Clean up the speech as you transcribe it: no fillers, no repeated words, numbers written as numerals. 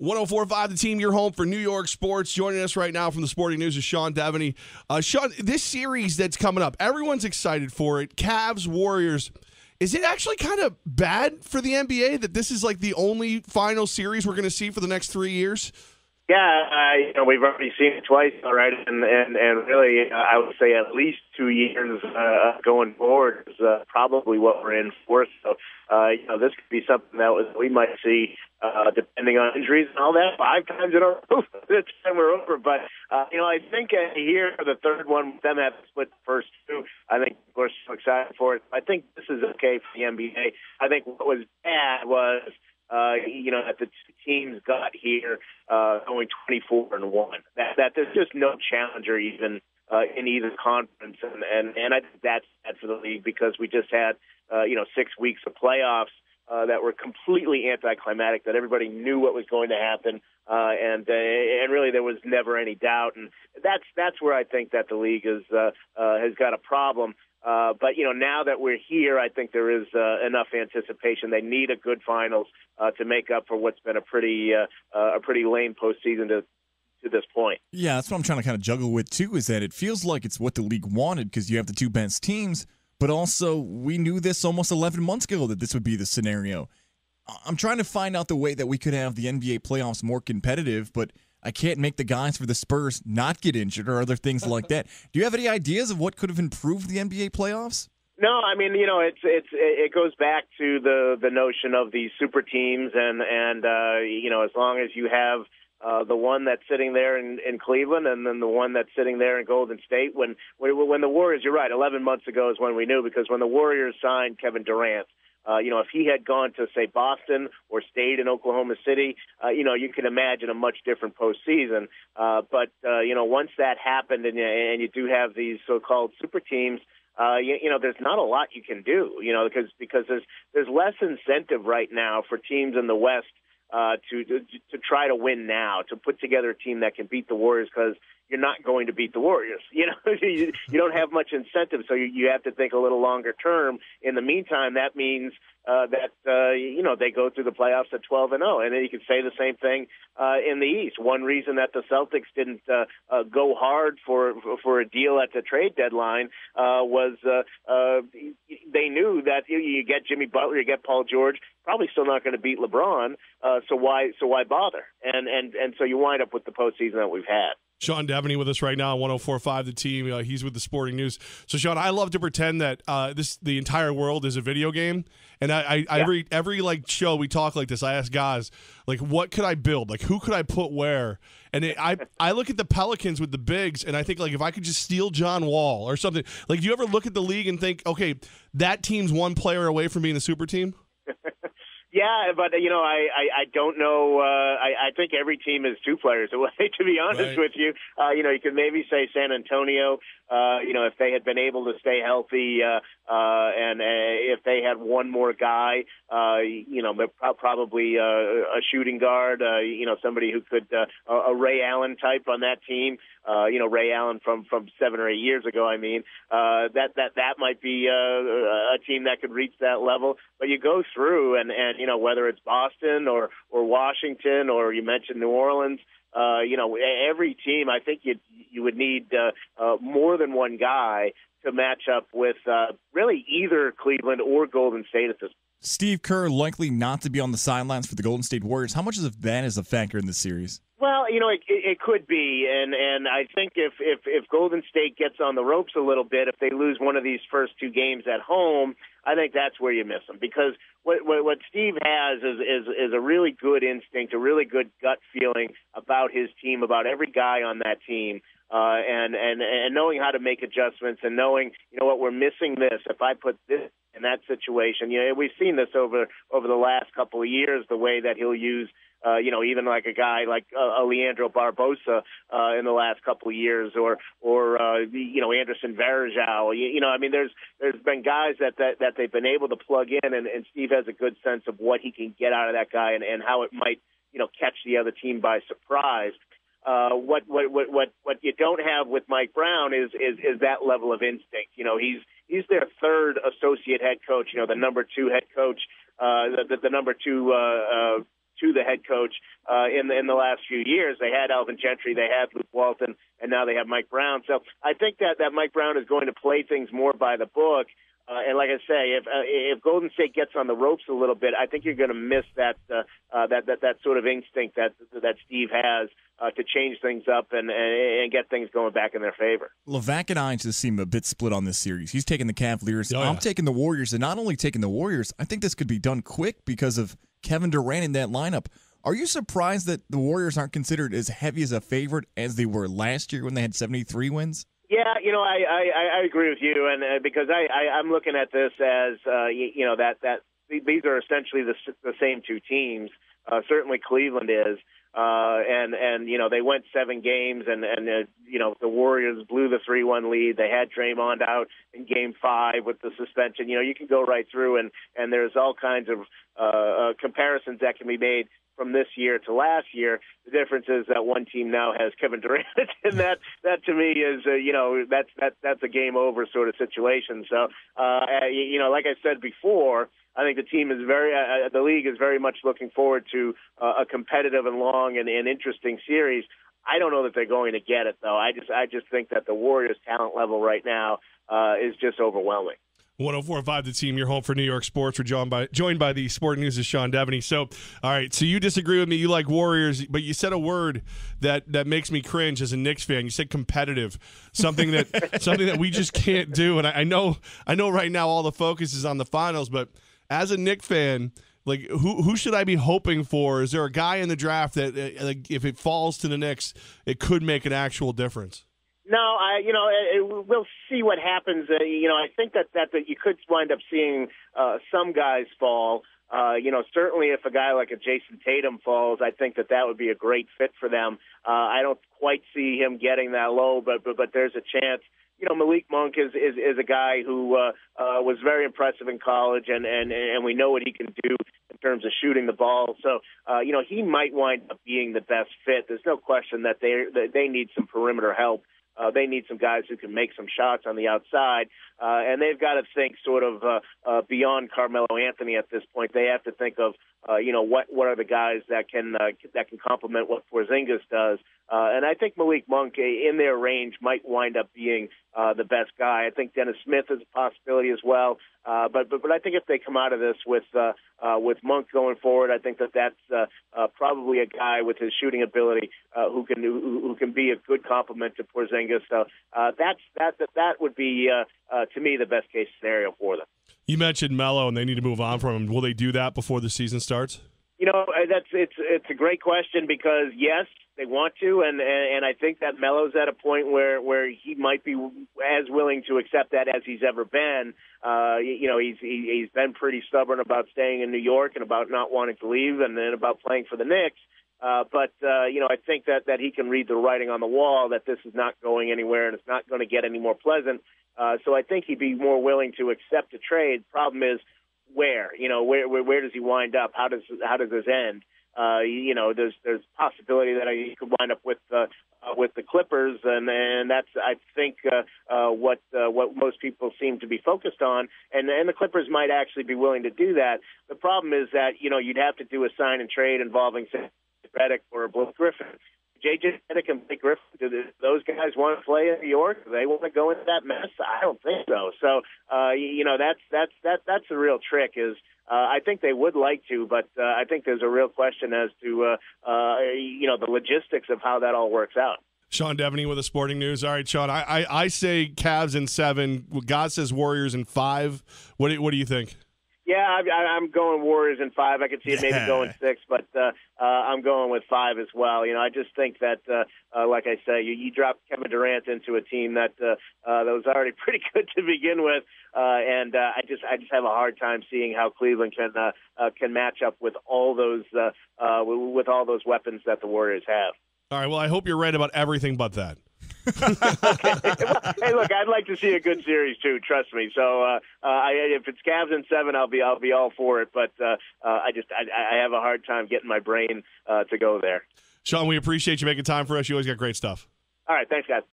104.5 The Team, your home for New York sports. Joining us right now from the Sporting News is Sean Deveny. Sean, this series that's coming up, everyone's excited for it. Cavs, Warriors. Is it actually kind of bad for the NBA that this is like the only final series we're going to see for the next 3 years? Yeah, we've already seen it twice already, and really, I would say at least 2 years going forward is probably what we're in for. So, this could be something that we might see, depending on injuries and all that, 5 times in a row. This time we're over. But, I think here for the third one, them have split the first 2. I think we're so excited for it. I think this is okay for the NBA. I think what was bad was, that the two teams got here going 24-1. That there's just no challenger even in either conference, and I think that's bad for the league because we just had 6 weeks of playoffs that were completely anticlimactic. That everybody knew what was going to happen, and really there was never any doubt. And that's where I think that the league has got a problem. But now that we're here, I think there is enough anticipation. They need a good finals to make up for what's been a pretty lame postseason to this point. Yeah, that's what I'm trying to kind of juggle with too. Is that it feels like it's what the league wanted because you have the two best teams, but also we knew this almost 11 months ago that this would be the scenario. I'm trying to find out the way that we could have the NBA playoffs more competitive, but I can't make the guys for the Spurs not get injured or other things like that. Do you have any ideas of what could have improved the NBA playoffs? No, I mean, it goes back to the notion of these super teams, and as long as you have the one that's sitting there in Cleveland and then the one that's sitting there in Golden State. When the Warriors, you're right, 11 months ago is when we knew, because when the Warriors signed Kevin Durant, if he had gone to, say, Boston or stayed in Oklahoma City, you can imagine a much different postseason. But once that happened and you do have these so-called super teams, there's not a lot you can do, because there's less incentive right now for teams in the West to try to win now, to put together a team that can beat the Warriors, because you're not going to beat the Warriors. You don't have much incentive, so you have to think a little longer term. In the meantime, that means that they go through the playoffs at 12-0, and then you can say the same thing in the East. One reason that the Celtics didn't go hard for a deal at the trade deadline was they knew that you get Jimmy Butler, you get Paul George, probably still not going to beat LeBron. So why bother? And so you wind up with the postseason that we've had. Sean Deveny with us right now on 104.5 The Team. He's with the Sporting News. So, Sean, I love to pretend that the entire world is a video game. And every like show we talk like this, I ask guys, like, what could I build? Like, who could I put where? And I look at the Pelicans with the bigs, and I think, like, if I could just steal John Wall or something. Like, do you ever look at the league and think, okay, that team's one player away from being a super team? Yeah, but, I don't know. I think every team is 2 players away, to be honest with you. You could maybe say San Antonio, if they had been able to stay healthy and if they had one more guy, probably a shooting guard, somebody who could, a Ray Allen type on that team. Ray Allen from 7 or 8 years ago, that might be a team that could reach that level. But you go through and whether it's Boston or Washington or you mentioned New Orleans, every team, I think you would need more than one guy to match up with really either Cleveland or Golden State at this point. Steve Kerr likely not to be on the sidelines for the Golden State Warriors. How much of that is a factor in this series? Well, it could be, and I think if Golden State gets on the ropes a little bit, if they lose one of these first 2 games at home, I think that's where you miss them, because what Steve has is a really good instinct, a really good gut feeling about his team, about every guy on that team, and knowing how to make adjustments and knowing, we're missing this. If I put this in that situation, we've seen this over the last couple of years, the way that he'll use, even like a guy like Leandro Barbosa in the last couple of years, or Anderson Varejao. There's been guys that they've been able to plug in, and Steve has a good sense of what he can get out of that guy and how it might catch the other team by surprise. What you don't have with Mike Brown is that level of instinct. He's their third associate head coach. The number 2 head coach, the number 2 to the head coach in the last few years. They had Alvin Gentry, they had Luke Walton, and now they have Mike Brown. So I think that Mike Brown is going to play things more by the book. And like I say, if Golden State gets on the ropes a little bit, I think you're going to miss that sort of instinct that Steve has to change things up and get things going back in their favor. Levack and I just seem a bit split on this series. He's taking the Cavaliers. Oh, yeah. I'm taking the Warriors, and not only taking the Warriors, I think this could be done quick because of Kevin Durant in that lineup. Are you surprised that the Warriors aren't considered as heavy as a favorite as they were last year when they had 73 wins? Yeah, I agree with you, and because I'm looking at this as that these are essentially the same two teams. Certainly, Cleveland is, and they went 7 games, and the Warriors blew the 3-1 lead. They had Draymond out in Game 5 with the suspension. You can go right through, and there's all kinds of comparisons that can be made from this year to last year. The difference is that one team now has Kevin Durant, and that to me is that's a game over sort of situation. So like I said before, I think the team is the league is very much looking forward to a competitive and long and interesting series. I don't know that they're going to get it though. I just think that the Warriors' talent level right now is just overwhelming. 104.5 The Team, your home for New York sports. We're joined by the Sporting News' Sean Deveny. So, all right, so you disagree with me. You like Warriors, but you said a word that makes me cringe as a Knicks fan. You said competitive, something that we just can't do. And I know right now all the focus is on the finals, but as a Knicks fan, like who should I be hoping for? Is there a guy in the draft that like if it falls to the Knicks, it could make an actual difference? No, we'll see what happens. I think that you could wind up seeing some guys fall. Certainly if a guy like a Jason Tatum falls, I think that would be a great fit for them. I don't quite see him getting that low, but there's a chance. Malik Monk is a guy who was very impressive in college, and we know what he can do in terms of shooting the ball. So, he might wind up being the best fit. There's no question that they need some perimeter help. They need some guys who can make some shots on the outside, and they've got to think sort of beyond Carmelo Anthony at this point. They have to think of what are the guys that can complement what Porzingis does. And I think Malik Monk in their range might wind up being the best guy. I think Dennis Smith is a possibility as well. But I think if they come out of this with Monk going forward, I think that's probably a guy with his shooting ability who can be a good complement to Porzingis. So that would be to me the best case scenario for them. You mentioned Melo, and they need to move on from him. Will they do that before the season starts? It's a great question because yes, they want to, and I think that Melo's at a point where he might be as willing to accept that as he's ever been. He's been pretty stubborn about staying in New York and about not wanting to leave, and then about playing for the Knicks. But I think that he can read the writing on the wall that this is not going anywhere and it's not going to get any more pleasant. So I think he'd be more willing to accept a trade. Problem is, where does he wind up? How does this end? There's possibility that he could wind up with the Clippers, and that's I think what most people seem to be focused on, and the Clippers might actually be willing to do that. The problem is that you'd have to do a sign and trade involving Redick or Blake Griffin. J.J. Redick and Blake Griffin, do those guys want to play in New York? Do they want to go into that mess? I don't think so. So, that's the real trick is I think they would like to, but I think there's a real question as to, the logistics of how that all works out. Sean Deveny with the Sporting News. All right, Sean, I say Cavs in 7. God says Warriors in 5. What do you think? Yeah, I'm going Warriors in 5. I could see it maybe going 6, but I'm going with 5 as well. I just think that, like I say, you drop Kevin Durant into a team that was already pretty good to begin with, and I just have a hard time seeing how Cleveland can match up with all those weapons that the Warriors have. All right. Well, I hope you're right about everything but that. Okay. Well, hey, look, I'd like to see a good series too. Trust me. So if it's Cavs in 7, I'll be all for it. But I have a hard time getting my brain to go there. Sean, we appreciate you making time for us. You always got great stuff. All right. Thanks, guys.